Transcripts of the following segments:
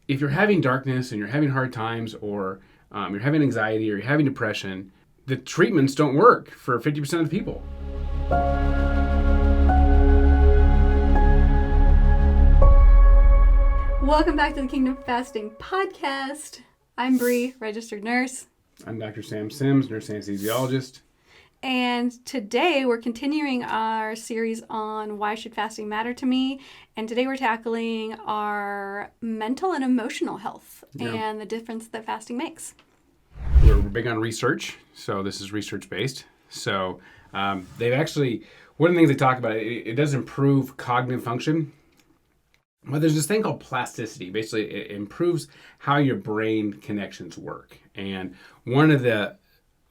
if you're having darkness and you're having hard times, or you're having anxiety or you're having depression, the treatments don't work for 50% of the people. Welcome back to the Kingdom Fasting Podcast. I'm Bree, registered nurse. I'm Dr. Sam Sims, nurse anesthesiologist. And today we're continuing our series on why should fasting matter to me. And today we're tackling our mental and emotional health and the difference that fasting makes. We're big on research, so this is research-based. So they've actually, one of the things they talk about, it does improve cognitive function. But there's this thing called plasticity. Basically, it improves how your brain connections work. And one of the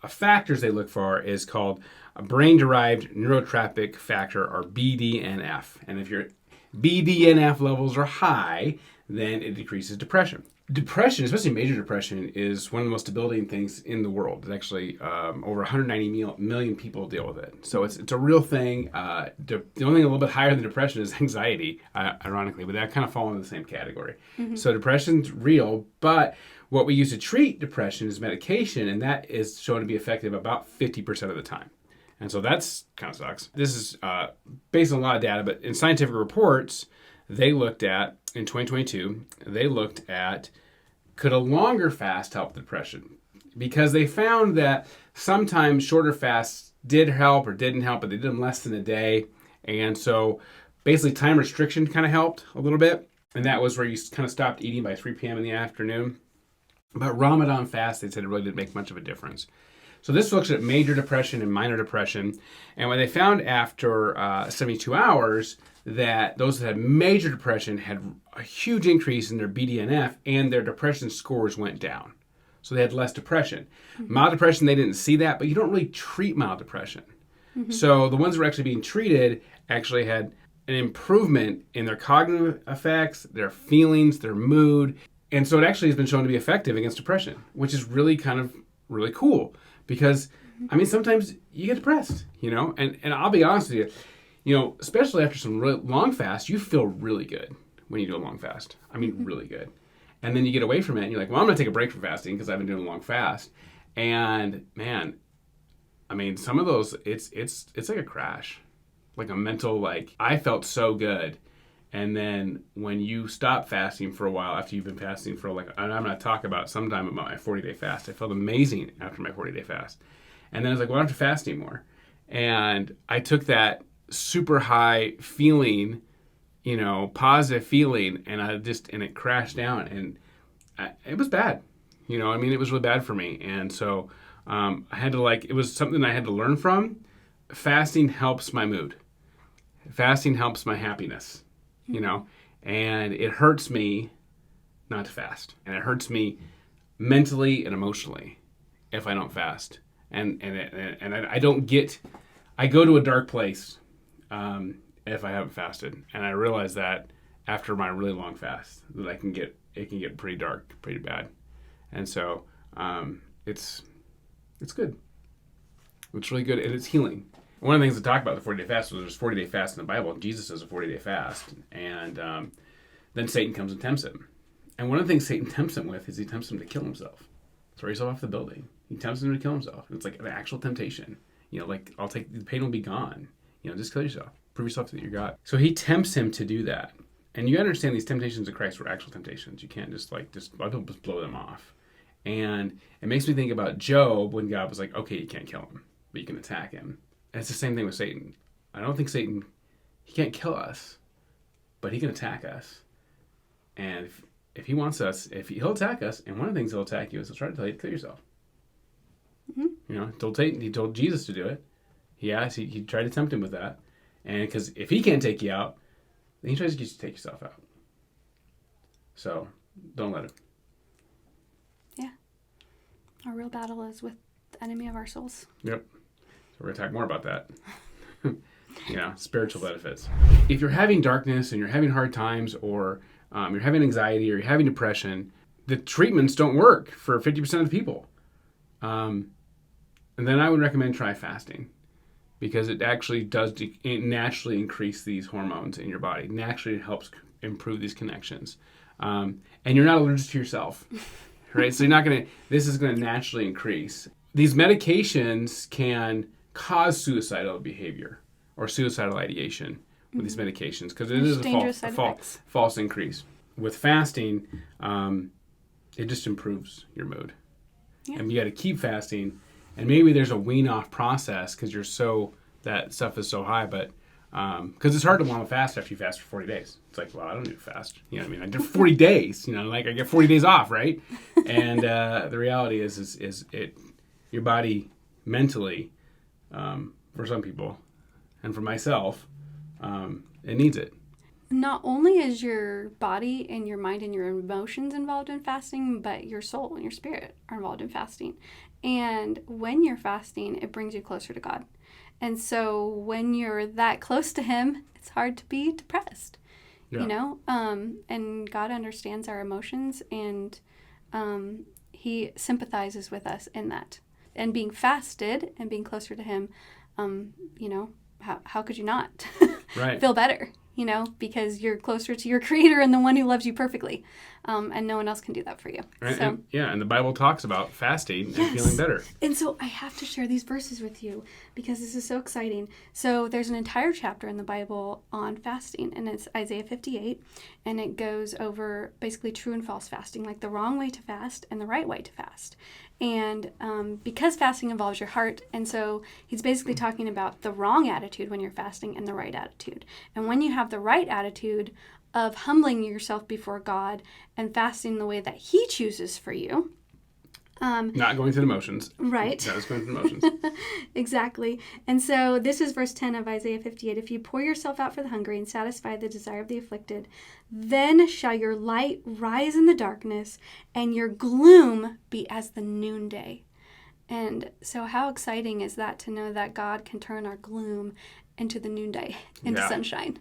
factors they look for is called a brain-derived neurotrophic factor, or BDNF. And if your BDNF levels are high, then it decreases depression. Depression, especially major depression, is one of the most debilitating things in the world. It's actually over 190 million people deal with it. So it's a real thing. The only thing a little bit higher than depression is anxiety, ironically, but that kind of fall in the same category. Mm-hmm. So depression's real, but what we use to treat depression is medication, and that is shown to be effective about 50% of the time. And so that's kind of sucks. This is based on a lot of data, but in scientific reports, they looked at, in 2022, could a longer fast help depression? Because they found that sometimes shorter fasts did help or didn't help, but they did them less than a day. And so basically time restriction kind of helped a little bit. And that was where you kind of stopped eating by 3 p.m. in the afternoon. But Ramadan fast, they said it really didn't make much of a difference. So this looks at major depression and minor depression. And what they found after 72 hours, that those that had major depression had a huge increase in their BDNF, and their depression scores went down. So they had less depression. Mm-hmm. Mild depression, they didn't see that, but you don't really treat mild depression. Mm-hmm. So the ones that were actually being treated actually had an improvement in their cognitive effects, their feelings, their mood. And so it actually has been shown to be effective against depression, which is really really cool. Because, I mean, sometimes you get depressed, and I'll be honest with you, especially after some really long fast, you feel really good when you do a long fast. I mean, really good. And then you get away from it and you're like, well, I'm going to take a break from fasting because I've been doing a long fast. And man, I mean, some of those, it's like a crash, like a mental, I felt so good. And then when you stop fasting for a while, after you've been fasting for and I'm going to talk about sometime about my 40-day fast. I felt amazing after my 40-day fast. And then I was like, well, I don't have to fast anymore. And I took that super high feeling, positive feeling, and it crashed down, and it was bad. It was really bad for me. And so I had to it was something I had to learn from. Fasting helps my mood. Fasting helps my happiness, and it hurts me not to fast. And it hurts me mentally and emotionally if I don't fast. And I go to a dark place if I haven't fasted. And I realize that after my really long fast, that it can get pretty dark, pretty bad. And so it's good. It's really good, and it's healing. One of the things to talk about the 40-day fast was there's 40-day fast in the Bible. Jesus does a 40-day fast, and then Satan comes and tempts him. And one of the things Satan tempts him with is he tempts him to kill himself, throw yourself off the building. He tempts him to kill himself. It's like an actual temptation. The pain will be gone. Just kill yourself. Prove yourself that you're God. So he tempts him to do that. And you understand these temptations of Christ were actual temptations. You can't just a lot of people just blow them off. And it makes me think about Job when God was like, okay, you can't kill him, but you can attack him. And it's the same thing with Satan. I don't think Satan, he can't kill us, but he can attack us. And if he wants us, he'll attack us, and one of the things he'll attack you is he'll try to tell you to kill yourself. Mm-hmm. He told Jesus to do it. He tried to tempt him with that. And because if he can't take you out, then he tries to get you to take yourself out. So don't let him. Yeah. Our real battle is with the enemy of our souls. Yep. So we're going to talk more about that. Spiritual benefits. If you're having darkness and you're having hard times, or you're having anxiety or you're having depression, the treatments don't work for 50% of the people. And then I would recommend try fasting, because it actually does naturally increase these hormones in your body. Naturally, it helps improve these connections. and you're not allergic to yourself, right? So this is going to naturally increase. These medications can cause suicidal behavior or suicidal ideation with these medications because it is a false increase. With fasting, it just improves your mood. Yeah. And you got to keep fasting, and maybe there's a wean off process because that stuff is so high, but because it's hard to want to fast after you fast for 40 days. It's like, well, I don't need to fast. You know what I mean? I did 40 days, like I get 40 days off, right? And the reality is your body mentally, for some people, and for myself, it needs it. Not only is your body and your mind and your emotions involved in fasting, but your soul and your spirit are involved in fasting. And when you're fasting, it brings you closer to God. And so when you're that close to Him, it's hard to be depressed, and God understands our emotions, and He sympathizes with us in that. And being fasted and being closer to Him, how could you not feel better? Because you're closer to your Creator and the one who loves you perfectly. And no one else can do that for you. Right. So, and the Bible talks about fasting and feeling better. And so I have to share these verses with you because this is so exciting. So there's an entire chapter in the Bible on fasting, and it's Isaiah 58, and it goes over basically true and false fasting, like the wrong way to fast and the right way to fast. And because fasting involves your heart, and so he's basically talking about the wrong attitude when you're fasting and the right attitude. And when you have the right attitude of humbling yourself before God and fasting the way that He chooses for you. Not going through the motions. Right. Not just going through the motions. Exactly. And so this is verse 10 of Isaiah 58. If you pour yourself out for the hungry and satisfy the desire of the afflicted, then shall your light rise in the darkness and your gloom be as the noonday. And so how exciting is that to know that God can turn our gloom into the noonday, into sunshine.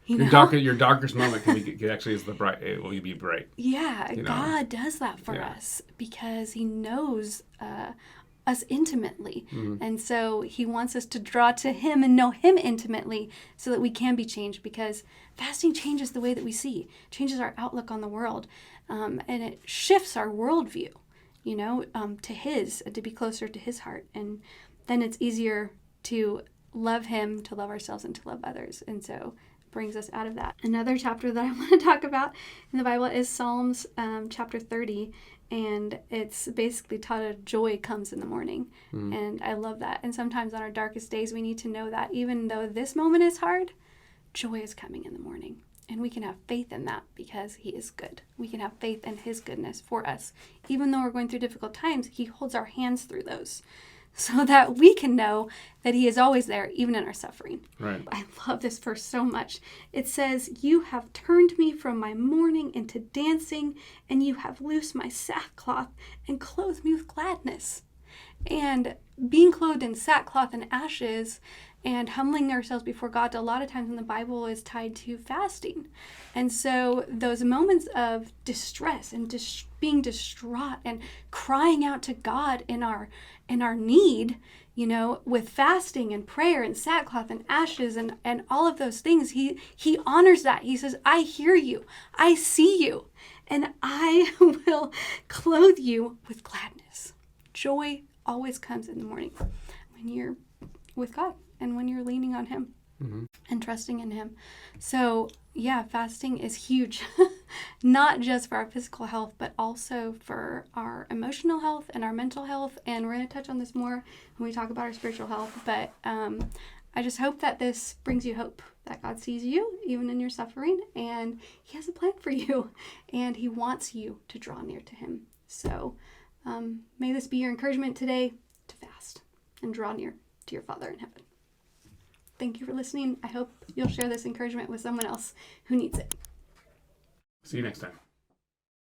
Your darkest moment can actually is the bright. It will be bright. Yeah, God does that for us because He knows us intimately, and so He wants us to draw to Him and know Him intimately, so that we can be changed. Because fasting changes the way that we see, changes our outlook on the world, and it shifts our worldview. To be closer to His heart, and then it's easier to love Him, to love ourselves, and to love others, and so. Brings us out of that. Another chapter that I want to talk about in the Bible is Psalms chapter 30, and it's basically taught of joy comes in the morning, and I love that. And sometimes on our darkest days we need to know that even though this moment is hard, joy is coming in the morning, and we can have faith in that because He is good. We can have faith in His goodness for us. Even though we're going through difficult times, He holds our hands through those, so that we can know that He is always there, even in our suffering. Right. I love this verse so much. It says, "You have turned me from my mourning into dancing, and you have loosed my sackcloth and clothed me with gladness." And being clothed in sackcloth and ashes and humbling ourselves before God, a lot of times in the Bible, is tied to fasting. And so those moments of distress and being distraught and crying out to God in our need, with fasting and prayer and sackcloth and ashes and all of those things, he honors that. He says, I hear you, I see you, and I will clothe you with gladness. Joy always comes in the morning when you're with God and when you're leaning on Him and trusting in Him. So fasting is huge, not just for our physical health, but also for our emotional health and our mental health. And we're going to touch on this more when we talk about our spiritual health. But I just hope that this brings you hope, that God sees you even in your suffering, and He has a plan for you, and He wants you to draw near to Him. So may this be your encouragement today to fast and draw near to your Father in heaven. Thank you for listening. I hope you'll share this encouragement with someone else who needs it. See you next time.